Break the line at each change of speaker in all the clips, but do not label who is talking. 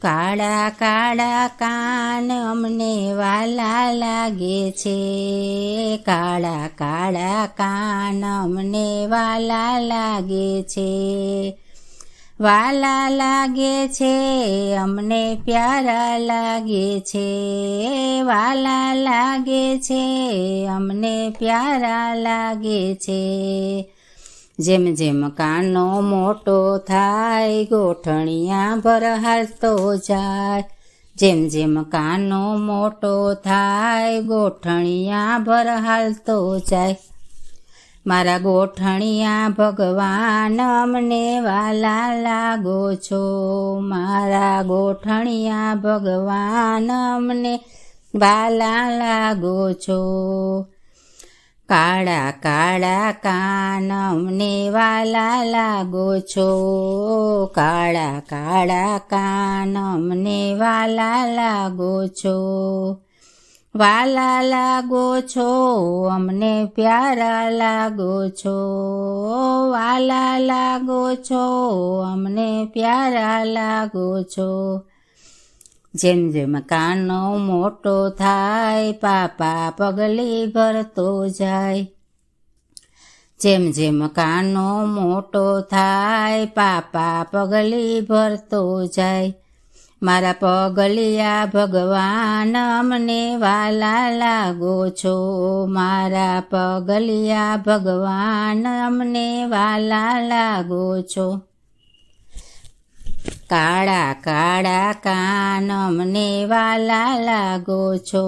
કાળા કાળા કાન અમને વાલા લાગે છે, કાળા કાળા કાન અમને વાલા લાગે છે, વાલા લાગે છે અમને પ્યારા લાગે છે, વાલા લાગે છે અમને પ્યારા લાગે છે. જેમ જેમ કાનો મોટો થાય ગોઠણિયા ભરહાલતો જાય, જેમ જેમ કાનો મોટો થાય ગોઠણિયા ભરહાલતો જાય. મારા ગોઠણિયા ભગવાન અમને વાલા લાગો છો, મારા ગોઠણિયા ભગવાન અમને વાલા લાગો છો. કાળા કાળા કાન અમને વાલા લાગો છો, કાળા કાળા કાન અમને વાલા લાગો છો, વાલા લાગો છો અમને પ્યારા લાગો છો, વાલા લાગો છો અમને પ્યારા લાગો છો. જેમ જેમ કાનો મોટો થાય પાપા પગલી ભરતો જાય, જેમ જેમ કાનો મોટો થાય પાપા પગલી ભરતો જાય. મારા પગલિયા ભગવાન અમને વાલા લાગો છો, મારા પગલિયા ભગવાન અમને વાલા લાગો છો. કાળા કાળા કાન અમને વાલા લાગો છો,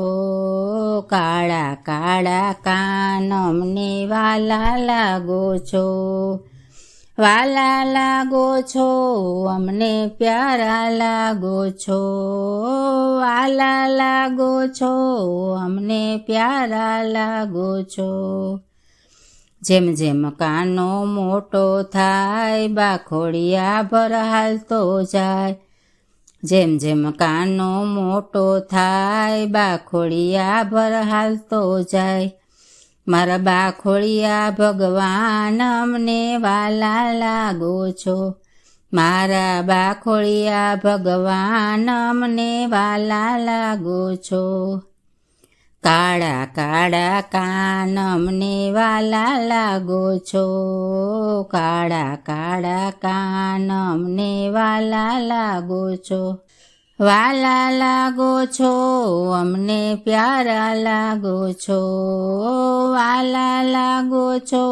કાળા કાળા કાન અમને વાલા લાગો છો, વાલા લાગો છો અમને પ્યારા લાગો છો, વાલા લાગો છો અમને પ્યારા લાગો છો. જેમ જેમ કાનો મોટો થાય બાખોડિયા ભરહાલતો જાય, જેમ જેમ કાનો મોટો થાય બાખોડિયા ભરહાલતો જાય. મારા બાખોડિયા ભગવાન અમને વાલા લાગો છો, મારા બાખોડિયા ભગવાન અમને વાલા લાગો છો. કાળા કાળા કાન અમને વાલા લાગો છો, કાળા કાળા કાન અમને વાલા લાગો છો, વાલા લાગો છો અમને પ્યારા લાગો છો, વાલા લાગો છો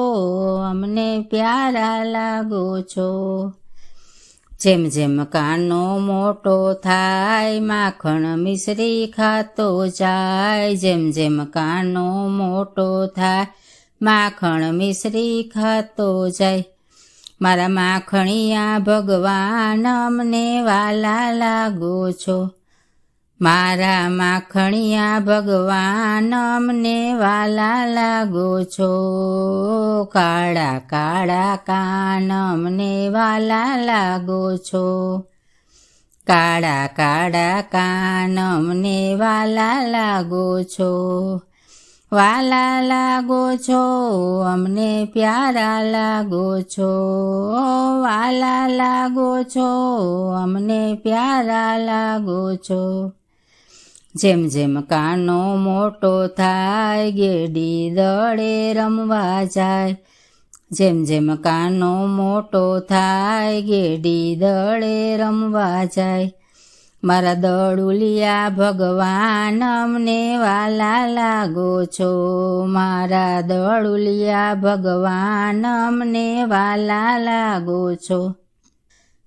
અમને પ્યારા લાગો છો. જેમ જેમ કાનો મોટો થાય માખણ મિશ્રી ખાતો જાય, જેમ જેમ કાનો મોટો થાય માખણ મિશ્રી ખાતો જાય. મારા માખણિયા ભગવાન અમને વાલા લાગો છો, મારા માખણિયા ભગવાન અમને વાલા લાગો છો. કાળા કાળા કાન અમને વાલા લાગો છો, કાળા કાળા કાન અમને વાલા લાગો છો, વાલા લાગો છો અમને પ્યારા લાગો છો, વાલા લાગો છો અમને પ્યારા લાગો છો. જેમ જેમ કાનો મોટો થાય ગેડી દળે રમવા જાય, જેમ જેમ કાનો મોટો થાય ગેડી દળે રમવા જાય. મારા દળુલિયા ભગવાન અમને વાલા લાગો છો, મારા દળુલિયા ભગવાન અમને વાલા લાગો છો.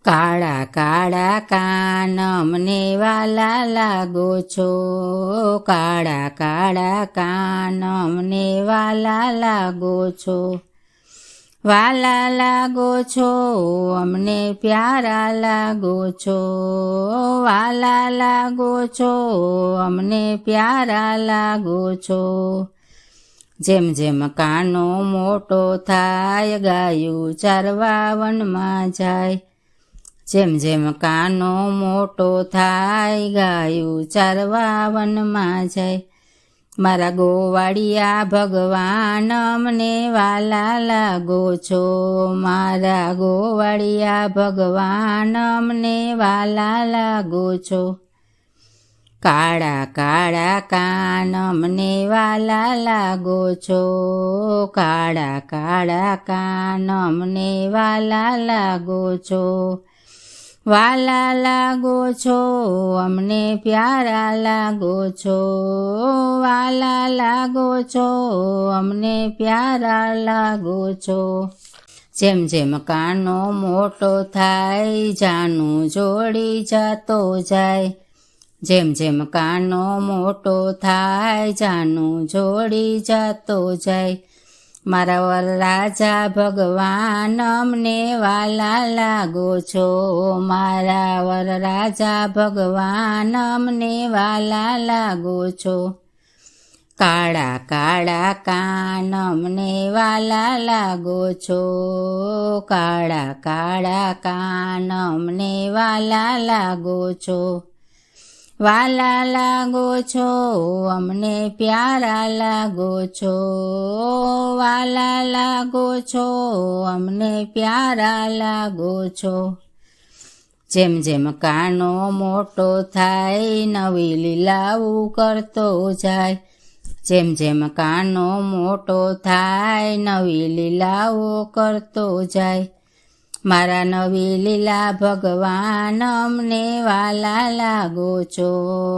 કાળા કાળા કાન અમને વાલા લાગો છો, કાળા કાળા કાન અમને વાલા લાગો છો, વાલા લાગો છો અમને પ્યારા લાગો છો, વાલા લાગો છો અમને પ્યારા લાગો છો. જેમ જેમ કાનો મોટો થાય ગાયું ચારવા વનમાં જાય, જેમ જેમ કાનો મોટો થાય ગાયું ચારવા વનમાં જાય. મારા ગોવાળિયા ભગવાન અમને વાલા લાગો છો, મારા ગોવાળિયા ભગવાન અમને વાલા લાગો છો. કાળા કાળા કાન અમને વાલા લાગો છો, કાળા કાળા કાન અમને વાલા લાગો છો. વાલા લાગો છો અમને પ્યારા લાગો છો, વાલા લાગો છો અમને પ્યારા લાગો છો. જેમ જેમ કાનો મોટો થાય જાનું જોડી જતો જાય, જેમ જેમ કાનો મોટો થાય જાનું જોડી જતો જાય. મારા વરરાજા ભગવાન અમને વાલા લાગો છો, મારા વરરાજા ભગવાન અમને વાલા લાગો છો. કાળા કાળા કાન અમને વાલા લાગો છો, કાળા કાળા કાન અમને વાલા લાગો છો. વાલા લાગો છો અમને પ્યારા લાગો છો, વાલા લાગો છો અમને પ્યારા લાગો છો. જેમ જેમ કાનો મોટો થાય નવી લીલાવું કરતો જાય, જેમ જેમ કાનો મોટો થાય નવી લીલાઓ કરતો જાય. મારા નવી લીલા ભગવાન અમને વાલા લાગો છો,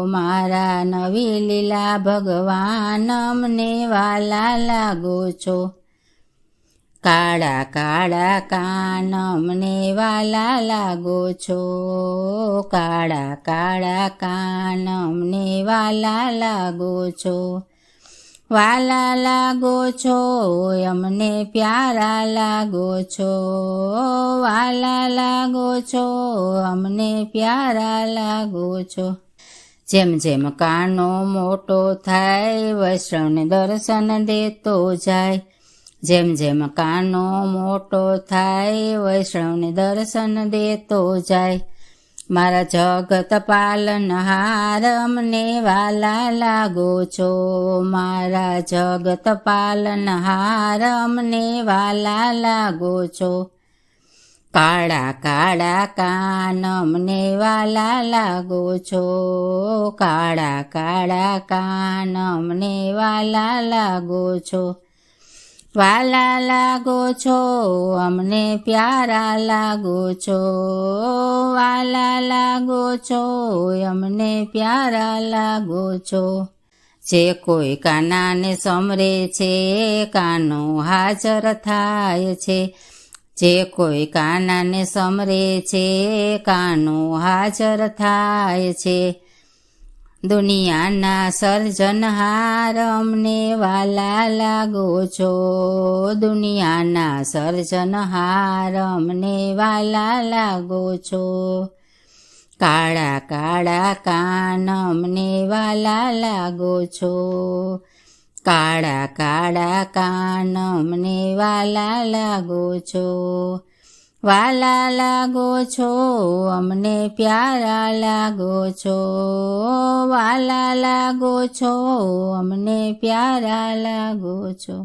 મારા નવી લીલા ભગવાન અમને વાલા લાગો છો. કાળા કાળા કાન અમને વાલા લાગો છો, કાળા કાળા કાન અમને વાલા લાગો છો. વાલા લાગો છો અમને પ્યારા લાગો છો, વાલા લાગો છો અમને પ્યારા લાગો છો. જેમ જેમ કાનો મોટો થાય વૈષ્ણવને દર્શન દેતો જાય, જેમ જેમ કાનો મોટો થાય વૈષ્ણવને દર્શન દેતો જાય. મારા જગત પાલનહાર અમને વાલા લાગો છો, મારા જગત પાલનહાર અમને વાલા લાગો છો. કાળા કાળા કાન અમને વાલા લાગો છો, કાળા કાળા કાન અમને વાલા લાગો છો. વાલા લાગો છો અમને પ્યારા લાગો છો, વાલા લાગો છો અમને પ્યારા લાગો છો. જે કોઈ કાનાને સમરે છે કાનો હાજર થાય છે, જે કોઈ કાનાને સમરે છે કાનો હાજર થાય છે. દુનિયાના સર્જનહાર અમને વાલા લાગો છો, દુનિયાના સર્જનહાર અમને વાલા લાગો છો. કાળા કાળા કાન અમને વાલા લાગો છો, કાળા કાળા કાન અમને વાલા લાગો છો. વાલા લાગો છો અમને પ્યારા લાગો છો, વાલા લાગો છો અમને પ્યારા લાગો છો.